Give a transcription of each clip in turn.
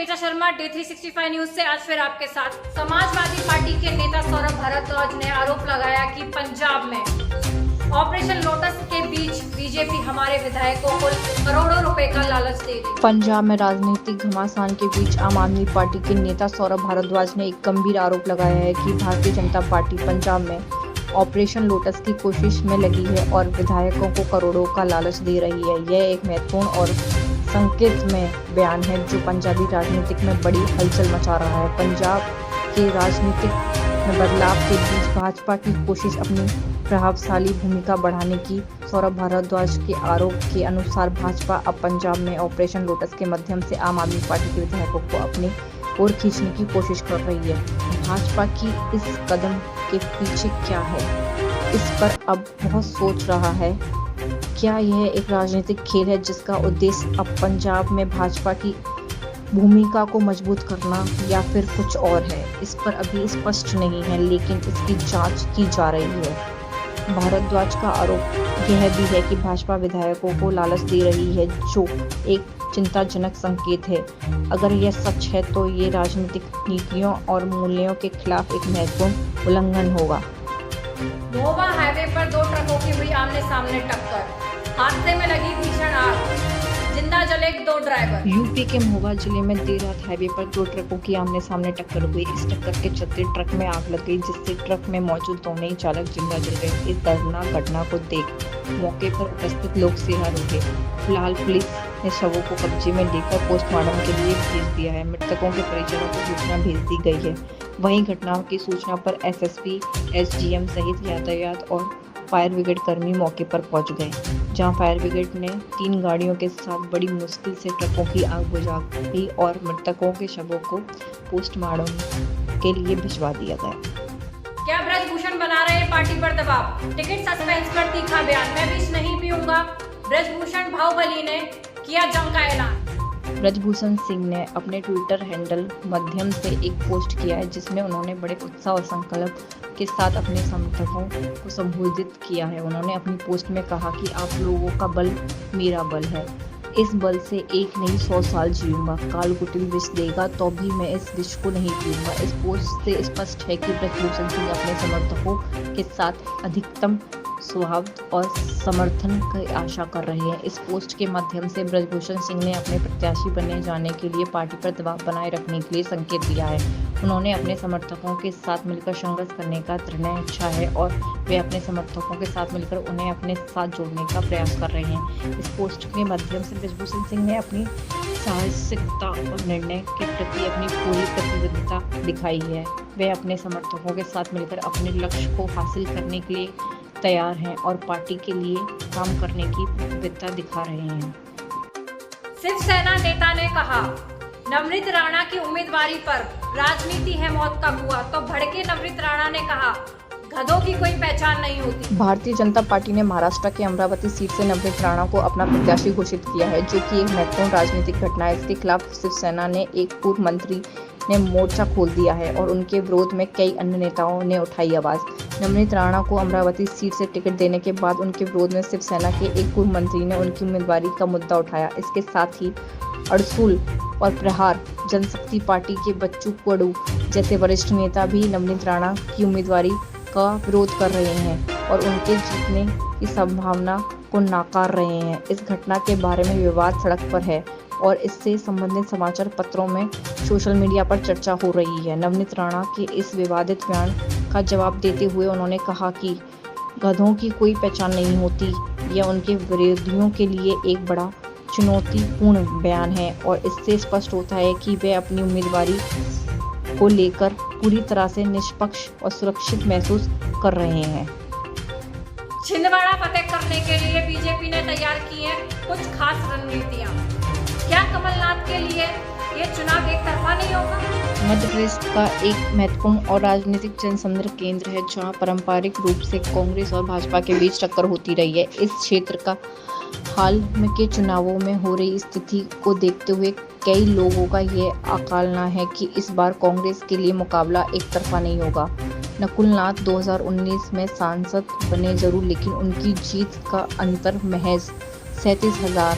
Richa Sharma D365 news से आज फिर आपके साथ। समाजवादी पार्टी के नेता सौरभ भारद्वाज ने आरोप लगाया कि पंजाब में ऑपरेशन लोटस के बीच बीजेपी हमारे विधायकों को करोड़ों रुपए का लालच दे रही। पंजाब में राजनीतिक घमासान के बीच आम आदमी पार्टी के नेता सौरभ भारद्वाज ने एक गंभीर आरोप लगाया है कि भारतीय जनता पार्टी पंजाब में ऑपरेशन लोटस की कोशिश में लगी है और विधायकों को करोड़ों का लालच दे रही है। यह एक महत्वपूर्ण और संकेत में बयान है जो पंजाबी राजनीतिक में बड़ी हलचल मचा रहा है। पंजाब के राजनीतिक में बदलाव के बीच भाजपा की कोशिश अपनी प्रभावशाली भूमिका बढ़ाने की। सौरभ भारद्वाज के आरोप के अनुसार भाजपा अब पंजाब में ऑपरेशन लोटस के माध्यम से आम आदमी पार्टी के विधायकों को अपनी ओर खींचने की कोशिश कर रही है। भाजपा की इस कदम के पीछे क्या है, इस पर अब बहुत सोच रहा है। क्या यह एक राजनीतिक खेल है जिसका उद्देश्य अब पंजाब में भाजपा की भूमिका को मजबूत करना या फिर कुछ और है, इस पर अभी स्पष्ट नहीं है, लेकिन इसकी जांच की जा रही है। भारद्वाज का आरोप यह भी है कि भाजपा विधायकों को लालच दे रही है, जो एक चिंताजनक संकेत है। अगर यह सच है तो ये राजनीतिक नीतियों और मूल्यों के खिलाफ एक महत्वपूर्ण उल्लंघन होगा। महोबा हाईवे पर दो ट्रकों की हुई आमने सामने टक्कर, हादसे में लगी भीषण आग, जिंदा जले दो ड्राइवर। यूपी के महोबा जिले में देर रात हाईवे पर दो ट्रकों की आमने सामने टक्कर हुई। इस टक्कर के चलते ट्रक में आग लग गई, जिससे ट्रक में मौजूद दोनों ही चालक जिंदा जल गए। इस दर्दनाक घटना को देख मौके पर उपस्थित लोग सिहर उठे। फिलहाल पुलिस ने शवों को कब्जे में लेकर पोस्टमार्टम के लिए भेज दिया है। मृतकों के परिजनों को सूचना भेज दी गई है। वहीं घटना की सूचना पर एसएसपी, एसडीएम सहित यातायात और फायर ब्रिगेड कर्मी मौके पर पहुंच गए, जहां फायर ब्रिगेड ने 3 गाड़ियों के साथ बड़ी मुश्किल से ट्रकों की आग बुझाई और मृतकों के शवों को पोस्टमार्टम के लिए भिजवा दिया गया। क्या ब्रजभूषण बना रहे पार्टी पर दबाव, टिकट सस्पेंस पर तीखा बयान, मैं विष नहीं पीऊंगा, ब्रजभूषण बाहुबली ने किया जंग का ऐलान। ब्रजभूषण सिंह ने अपने ट्विटर हैंडल माध्यम से एक पोस्ट किया है, जिसमें उन्होंने बड़े उत्साह और संकल्प के साथ अपने समर्थकों को संबोधित किया है। उन्होंने अपनी पोस्ट में कहा कि आप लोगों का बल मेरा बल है, इस बल से एक नहीं 100 साल जीऊंगा, काल कुटिल विष देगा तो भी मैं इस विष को नहीं पीऊंगा। इस पोस्ट से स्पष्ट है कि ब्रजभूषण सिंह अपने समर्थकों के साथ अधिकतम स्वभाव और समर्थन की आशा कर रहे हैं। इस पोस्ट के माध्यम से ब्रजभूषण सिंह ने अपने प्रत्याशी बने जाने के लिए पार्टी पर दबाव बनाए रखने के लिए संकेत दिया है। उन्होंने अपने समर्थकों के साथ मिलकर संघर्ष करने का दृढ़ इच्छा है और वे अपने समर्थकों के साथ मिलकर उन्हें अपने साथ जोड़ने का प्रयास कर रहे हैं। इस पोस्ट के माध्यम से ब्रजभूषण सिंह ने अपनी साहसिकता और निर्णय के प्रति अपनी पूरी प्रतिबद्धता दिखाई है। वे अपने समर्थकों के साथ मिलकर अपने लक्ष्य को हासिल करने के लिए तैयार हैं और पार्टी के लिए काम करने की प्रतिबद्धता दिखा रहे हैं। शिवसेना नेता ने कहा, नवनीत राणा की उम्मीदवारी पर राजनीति है मौत का कुआं, तो भड़के नवनीत राणा ने कहा, गधों की कोई पहचान नहीं होती। भारतीय जनता पार्टी ने महाराष्ट्र के अमरावती सीट से नवनीत राणा को अपना प्रत्याशी घोषित किया है, जो कि एक महत्वपूर्ण राजनीतिक घटना है। इसके खिलाफ शिवसेना ने एक पूर्व मंत्री ने मोर्चा खोल दिया है और उनके विरोध में कई अन्य नेताओं ने उठाई आवाज। नवनीत राणा को अमरावती सीट से टिकट देने के बाद उनके विरोध में शिवसेना के एक पूर्व मंत्री ने उनकी उम्मीदवारी का मुद्दा उठाया। इसके साथ ही अड़सूल और प्रहार जनशक्ति पार्टी के बच्चू कडू जैसे वरिष्ठ नेता भी नवनीत राणा की उम्मीदवारी का विरोध कर रहे हैं और उनके जीतने की संभावना को नाकार रहे हैं। इस घटना के बारे में विवाद सड़क पर है और इससे संबंधित समाचार पत्रों में सोशल मीडिया पर चर्चा हो रही है। नवनीत राणा के इस विवादित बयान का जवाब देते हुए उन्होंने कहा कि गधों की कोई पहचान नहीं होती। यह उनके विरोधियों के लिए एक बड़ा चुनौतीपूर्ण बयान है और इससे स्पष्ट होता है कि वे अपनी उम्मीदवारी को लेकर पूरी तरह से निष्पक्ष और सुरक्षित महसूस कर रहे हैं। छिंदवाड़ा फतेह करने के लिए बीजेपी ने तैयार की हैं कुछ खास रणनीतियां। क्या कमलनाथ के लिए ये चुनाव एक तरफा नहीं होगा? मध्य प्रदेश का एक महत्वपूर्ण और राजनीतिक जनसंपर्क केंद्र है, जहां पारंपरिक रूप से कांग्रेस और भाजपा के बीच टक्कर होती रही है। इस क्षेत्र का हाल के चुनावों में हो रही स्थिति को देखते हुए कई लोगों का यह आकलन है कि इस बार कांग्रेस के लिए मुकाबला एक तरफा नहीं होगा। नकुलनाथ 2019 में सांसद बने जरूर, लेकिन उनकी जीत का अंतर महज 37,000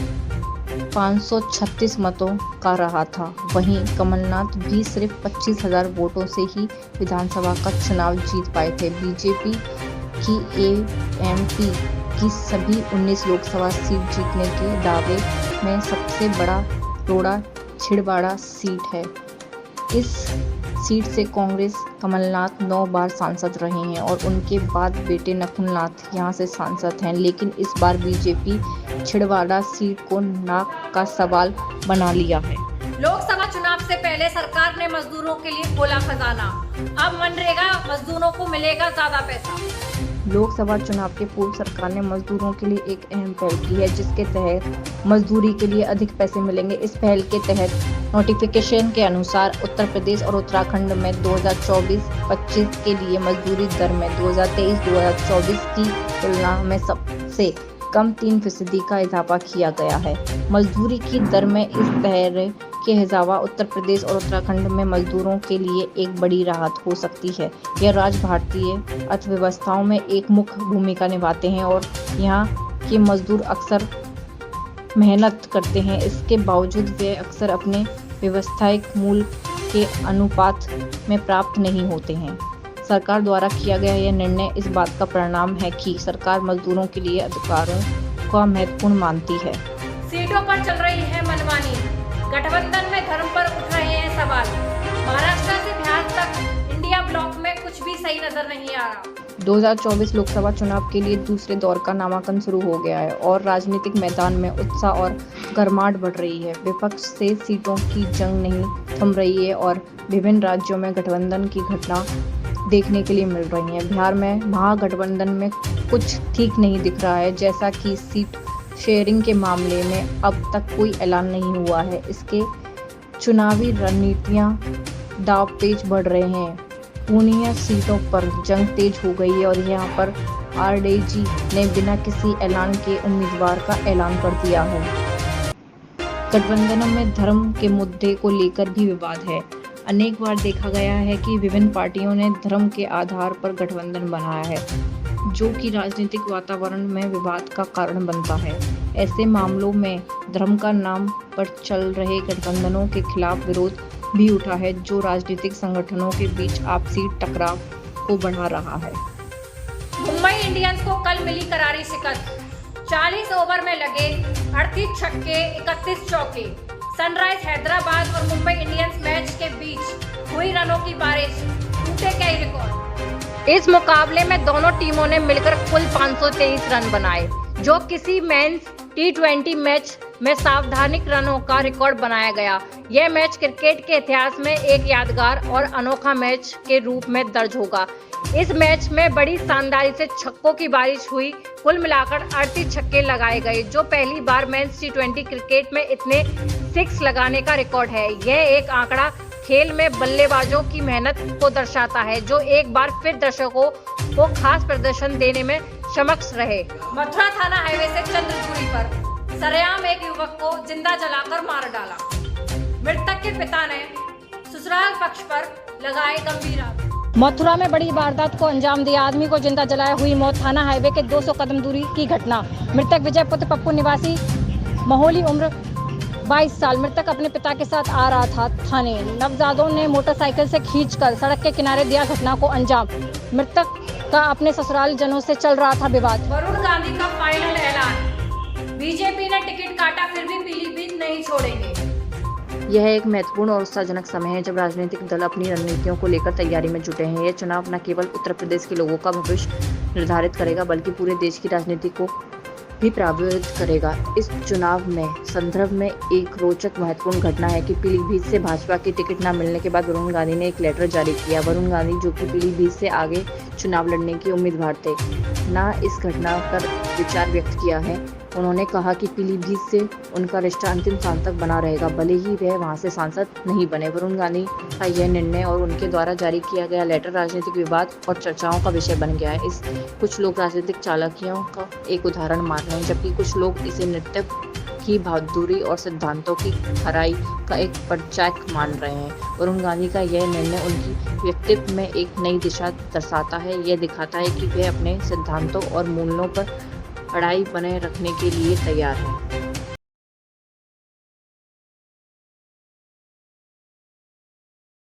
536 मतों का रहा था। वहीं कमलनाथ भी सिर्फ 25,000 वोटों से ही विधानसभा का चुनाव जीत पाए थे। बीजेपी की एएमपी की सभी 19 लोकसभा सीट जीतने के दावे में सबसे बड़ा रोड़ा छिंदवाड़ा सीट है। इस सीट से कांग्रेस कमलनाथ 9 बार सांसद रहे हैं और उनके बाद बेटे नकुलनाथ यहां से सांसद हैं, लेकिन इस बार बीजेपी छिंदवाड़ा सीट को नाक का सवाल बना लिया है। लोकसभा चुनाव से पहले सरकार ने मजदूरों के लिए खोला खजाना। अब मनरेगा मजदूरों को मिलेगा ज्यादा पैसा। लोकसभा चुनाव के पूर्व सरकार ने मजदूरों के लिए एक अहम पहल की है, जिसके तहत मजदूरी के लिए अधिक पैसे मिलेंगे। इस पहल के तहत नोटिफिकेशन के अनुसार उत्तर प्रदेश और उत्तराखंड में 2024-25 के लिए मजदूरी दर में 2023-2024 की तुलना में सबसे कम 3% का इजाफा किया गया है। मजदूरी की दर में इस तरह के इजाफा उत्तर प्रदेश और उत्तराखंड में मजदूरों के लिए एक बड़ी राहत हो सकती है। यह राज्य भारतीय अर्थव्यवस्थाओं में एक मुख्य भूमिका निभाते हैं और यहाँ के मजदूर अक्सर मेहनत करते हैं। इसके बावजूद वे अक्सर अपने व्यावसायिक मूल्य के अनुपात में प्राप्त नहीं होते हैं। सरकार द्वारा किया गया यह निर्णय इस बात का परिणाम है कि सरकार मजदूरों के लिए अधिकारों का महत्वपूर्ण मानती है। सीटों पर चल रही है मनमानी। गठबंधन में धर्म पर उठ रहे हैं सवाल। महाराष्ट्र से बिहार तक इंडिया ब्लॉक में कुछ भी सही नजर नहीं आ रहा। 2024 लोकसभा चुनाव के लिए दूसरे दौर का नामांकन शुरू हो गया है और राजनीतिक मैदान में उत्साह और गर्माहट बढ़ रही है। विपक्ष से सीटों की जंग नहीं थम रही है और विभिन्न राज्यों में गठबंधन की घटना देखने के लिए मिल रही है। बिहार में महागठबंधन में कुछ ठीक नहीं दिख रहा है, जैसा कि सीट शेयरिंग के मामले में अब तक कोई ऐलान नहीं हुआ है। इसके चुनावी रणनीतियां दांवपेच बढ़ रहे हैं। पूर्णिया सीटों पर जंग तेज हो गई है और यहां पर आरजेडी ने बिना किसी ऐलान के उम्मीदवार का ऐलान कर दिया है। गठबंधनों में धर्म के मुद्दे को लेकर भी विवाद है। अनेक बार देखा गया है कि विभिन्न पार्टियों ने धर्म के आधार पर गठबंधन बनाया है, जो कि राजनीतिक वातावरण में विवाद का कारण बनता है। ऐसे मामलों में धर्म का नाम पर चल रहे गठबंधनों के खिलाफ विरोध भी उठा है, जो राजनीतिक संगठनों के बीच आपसी टकराव को बढ़ा रहा है। मुंबई इंडियंस को कल मिली करारी शिकस्त। 40 ओवर में लगे 38 छक्के 31 चौके। सनराइज हैदराबाद और मुंबई इंडियंस मैच के बीच हुई रनों की बारिश, टूटे कई रिकॉर्ड। इस मुकाबले में दोनों टीमों ने मिलकर कुल 523 रन बनाए, जो किसी मेंस T20 मैच में सर्वाधिक रनों का रिकॉर्ड बनाया गया। यह मैच क्रिकेट के इतिहास में एक यादगार और अनोखा मैच के रूप में दर्ज होगा। इस मैच में बड़ी शानदारी से छक्कों की बारिश हुई। कुल मिलाकर 38 छक्के लगाए गए, जो पहली बार मेंस T20 क्रिकेट में इतने 6 लगाने का रिकॉर्ड है। यह एक आंकड़ा खेल में बल्लेबाजों की मेहनत को दर्शाता है, जो एक बार फिर दर्शकों को खास प्रदर्शन देने में सक्षम रहे। मथुरा थाना हाईवे से चंद दूरी पर सरेआम एक युवक को जिंदा जलाकर मार डाला। मृतक के पिता ने ससुराल पक्ष पर लगाए गंभीर आरोप। मथुरा में बड़ी वारदात को अंजाम दिया। आदमी को जिंदा जलाया हुई मौत। थाना हाईवे के 200 कदम दूरी की घटना। मृतक विजय पुत्र पप्पू निवासी महोली, उम्र 22 साल। मृतक अपने पिता के साथ आ रहा था थाने। नवजादों ने मोटरसाइकिल से खींचकर सड़क के किनारे दिया घटना को अंजाम। मृतक का अपने ससुराल जनों से चल रहा था विवाद। वरुण गांधी का फाइनल ऐलान। बीजेपी ने टिकट काटा, फिर भी पीलीभीत नहीं छोड़ेंगे। यह एक महत्वपूर्ण और उत्साहजनक समय है जब राजनीतिक दल अपनी रणनीतियों को लेकर तैयारी में जुटे हैं। यह चुनाव न केवल उत्तर प्रदेश के लोगों का भविष्य निर्धारित करेगा, बल्कि पूरे देश की राजनीति को भी प्रभावित करेगा। इस चुनाव में संदर्भ में एक रोचक महत्वपूर्ण घटना है कि पीलीभीत से भाजपा की टिकट न मिलने के बाद वरुण गांधी ने एक लेटर जारी किया। वरुण गांधी, जो कि पीलीभीत से आगे चुनाव लड़ने के उम्मीदवार थे, न इस घटना पर विचार व्यक्त किया है। उन्होंने कहा कि पीलीभीत से उनका रिश्ता अंतिम साल तक बना रहेगा, भले ही वह वहां से सांसद नहीं बने। वरुण गांधी का यह निर्णय और उनके द्वारा जारी किया गया लेटर राजनीतिक विवाद और चर्चाओं का विषय बन गया है। कुछ लोग राजनीतिक चालाकियों का एक उदाहरण मान रहे हैं, जबकि कुछ लोग इसे नृत्य की बहादुरी और सिद्धांतों की खराई का एक परिचायक मान रहे हैं। वरुण गांधी का यह निर्णय उनकी व्यक्तित्व में एक नई दिशा दर्शाता है। यह दिखाता है कि वे अपने सिद्धांतों और मूल्यों पर अड़ाई बनाए रखने के लिए तैयार है।